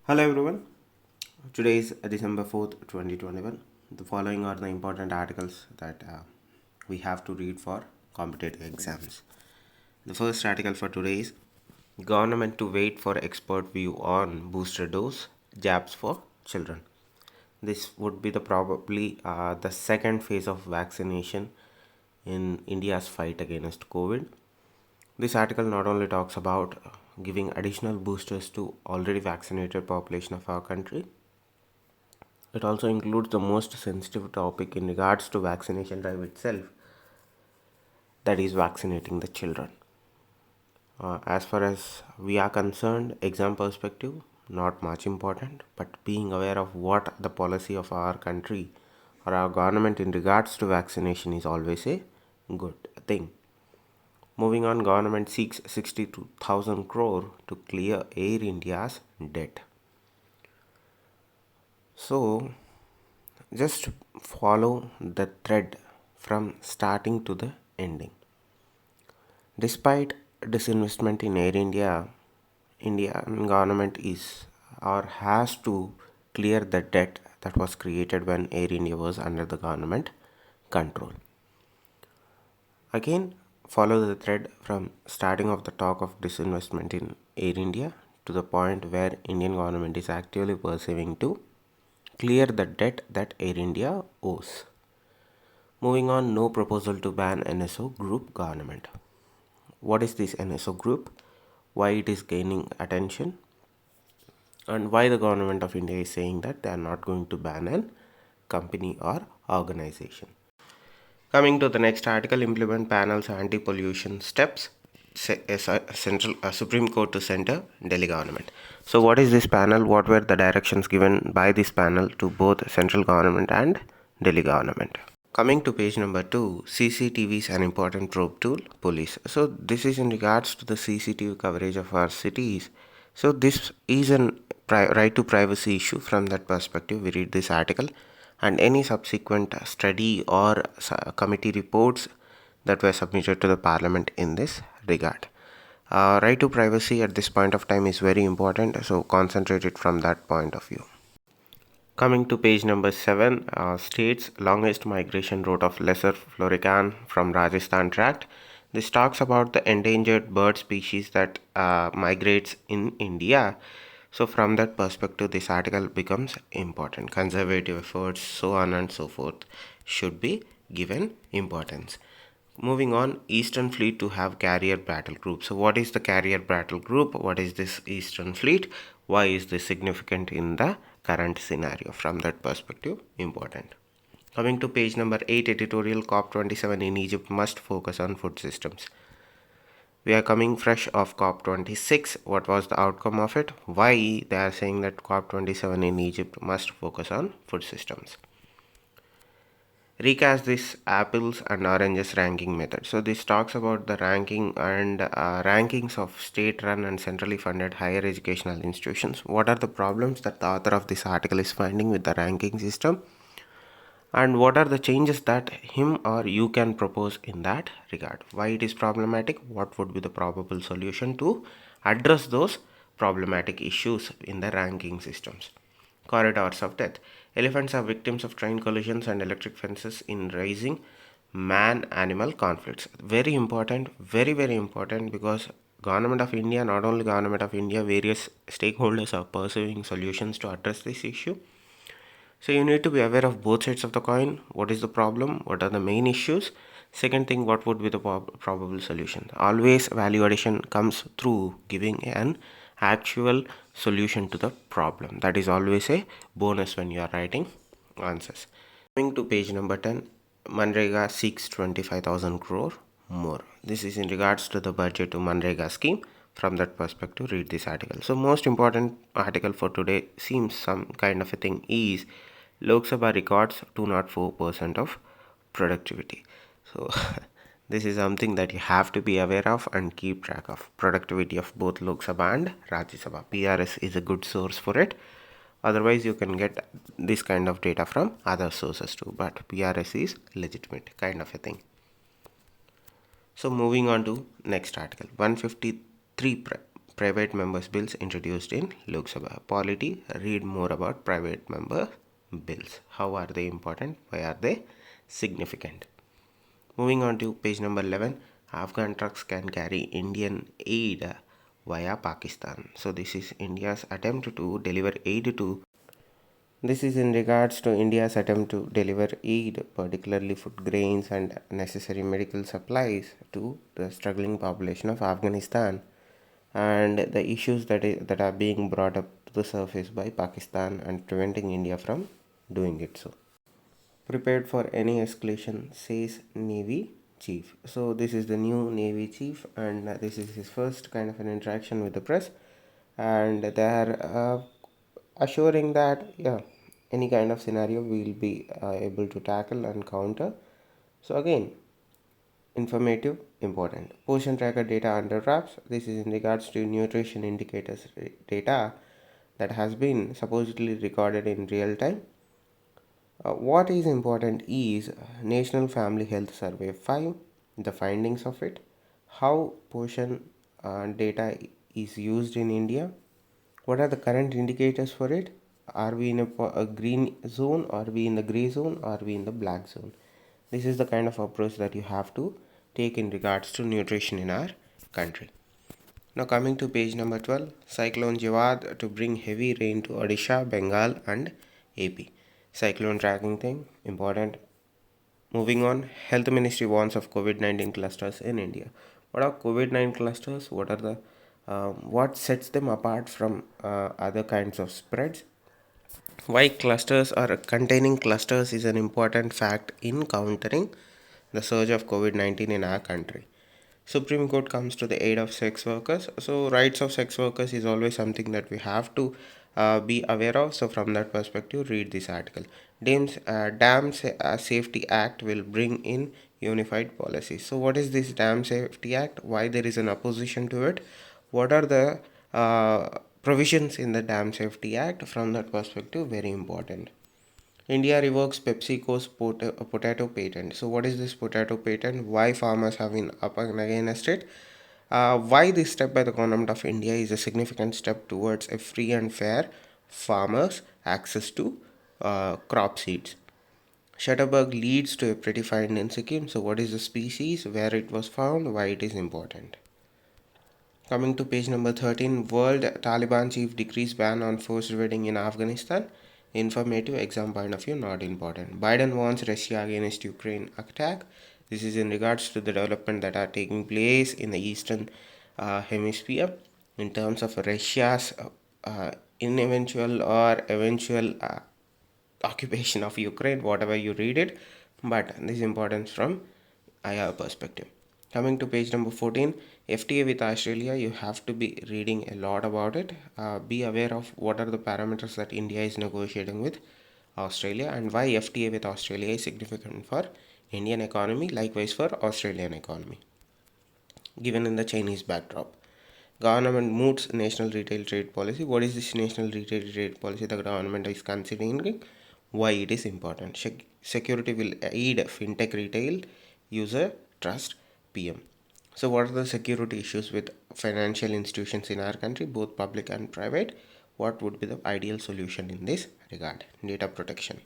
Hello everyone. Today is December 4th, 2021. The following are the important articles that we have to read for competitive exams. The first article for today is Government to wait for expert view on booster dose jabs for children. This would be the probably the second phase of vaccination in India's fight against COVID. This article not only talks about giving additional boosters to already vaccinated population of our country, it also includes the most sensitive topic in regards to vaccination drive itself, that is vaccinating the children. As far as we are concerned, exam perspective, not much important, but being aware of what the policy of our country or our government in regards to vaccination is always a good thing. Moving on, government seeks 62,000 crore to clear Air India's debt. So, just follow the thread from starting to the ending. Despite disinvestment in Air India, Indian government is or has to clear the debt that was created when Air India was under the government control. Again, follow the thread from starting of the talk of disinvestment in Air India to the point where Indian government is actively pursuing to clear the debt that Air India owes. Moving on, no proposal to ban NSO group government. What is this NSO group? Why it is gaining attention? And why the government of India is saying that they are not going to ban an company or organization. Coming to the next article, implement panel's anti-pollution steps. Supreme Court to center Delhi government. So what is this panel? What were the directions given by this panel to both central government and Delhi government? Coming to page number 2, CCTV is an important probe tool, police. So this is in regards to the CCTV coverage of our cities. So this is an right to privacy issue. From that perspective, we read this article, and any subsequent study or committee reports that were submitted to the parliament in this regard. Right to privacy at this point of time is very important, so concentrate it from that point of view. Coming to page number 7, states longest migration route of lesser florican from Rajasthan tract. This talks about the endangered bird species that migrates in India. So from that perspective, this article becomes important. Conservative efforts, so on and so forth, should be given importance. Moving on, Eastern Fleet to have carrier battle group. So what is the carrier battle group? What is this Eastern Fleet? Why is this significant in the current scenario? From that perspective, important. Coming to page number 8, editorial, COP27 in Egypt must focus on food systems. We are coming fresh off COP26. What was the outcome of it? Why they are saying that COP27 in Egypt must focus on food systems? Recast this apples and oranges ranking method. So this talks about the ranking and rankings of state-run and centrally funded higher educational institutions. What are the problems that the author of this article is finding with the ranking system? And what are the changes that him or you can propose in that regard? Why it is problematic? What would be the probable solution to address those problematic issues in the ranking systems? Corridors of death. Elephants are victims of train collisions and electric fences in rising man-animal conflicts. Very important, very important, because Government of India, not only Government of India, various stakeholders are pursuing solutions to address this issue. So you need to be aware of both sides of the coin. What is the problem? What are the main issues? Second thing, what would be the probable solution? Always value addition comes through giving an actual solution to the problem. That is always a bonus when you are writing answers. Coming to page number 10, Manrega seeks 25,000 crore more. This is in regards to the budget to Manrega scheme. From that perspective, read this article. So most important article for today seems some kind of a thing is Lok Sabha records 204% of productivity. So this is something that you have to be aware of and keep track of. Productivity of both Lok Sabha and Rajya Sabha. PRS is a good source for it. Otherwise, you can get this kind of data from other sources too. But PRS is legitimate kind of a thing. So moving on to next article. 153 private members bills introduced in Lok Sabha. Polity, read more about private member bills. How are they important? Why are they significant? Moving on to page number 11, Afghan trucks can carry Indian aid via Pakistan. So this is India's attempt to deliver aid to this is in regards to India's attempt to deliver aid, particularly food grains and necessary medical supplies to the struggling population of Afghanistan, and the issues that are being brought up to the surface by Pakistan and preventing India from doing it so. Prepared for any escalation, says Navy Chief. So this is the new Navy Chief, and this is his first kind of an interaction with the press, and they are assuring that any kind of scenario we will be able to tackle and counter. So again, informative, important. Portion tracker data under wraps. This is in regards to nutrition indicators data that has been supposedly recorded in real time. What is important is National Family Health Survey 5, the findings of it, how portion data is used in India, what are the current indicators for it, are we in a green zone, are we in the gray zone, are we in the black zone. This is the kind of approach that you have to take in regards to nutrition in our country. Now coming to page number 12, Cyclone Jawad to bring heavy rain to Odisha, Bengal and AP. Cyclone tracking thing, important. Moving on, Health Ministry warns of COVID-19 clusters in India. What are COVID-19 clusters? What are the what sets them apart from other kinds of spreads? Why clusters or containing clusters is an important fact in countering the surge of COVID-19 in our country. Supreme Court comes to the aid of sex workers. So rights of sex workers is always something that we have to be aware of. So from that perspective, read this article. Safety Act will bring in unified policies. So what is this Dam Safety Act? Why there is an opposition to it? What are the provisions in the Dam Safety Act? From that perspective, very important. India revokes PepsiCo's potato patent. So, what is this potato patent? Why farmers have been up and against it? Why this step by the government of India is a significant step towards a free and fair farmers' access to crop seeds. Shutterbug leads to a pretty find in Sikkim. So, what is the species, where it was found, why it is important? Coming to page number 13, World Taliban chief decrees ban on forced wedding in Afghanistan. Informative, exam point of view, not important. Biden warns Russia against Ukraine attack. This is in regards to the development that are taking place in the eastern hemisphere in terms of Russia's eventual occupation of Ukraine, whatever you read it, but this is important from IR perspective. Coming to page number 14, FTA with Australia, you have to be reading a lot about it. Be aware of what are the parameters that India is negotiating with Australia and why FTA with Australia is significant for Indian economy, likewise for Australian economy. Given in the Chinese backdrop. Government moots national retail trade policy. What is this national retail trade policy the government is considering? Why it is important? Security will aid fintech retail user trust PM. So what are the security issues with financial institutions in our country, both public and private? What would be the ideal solution in this regard? Data protection.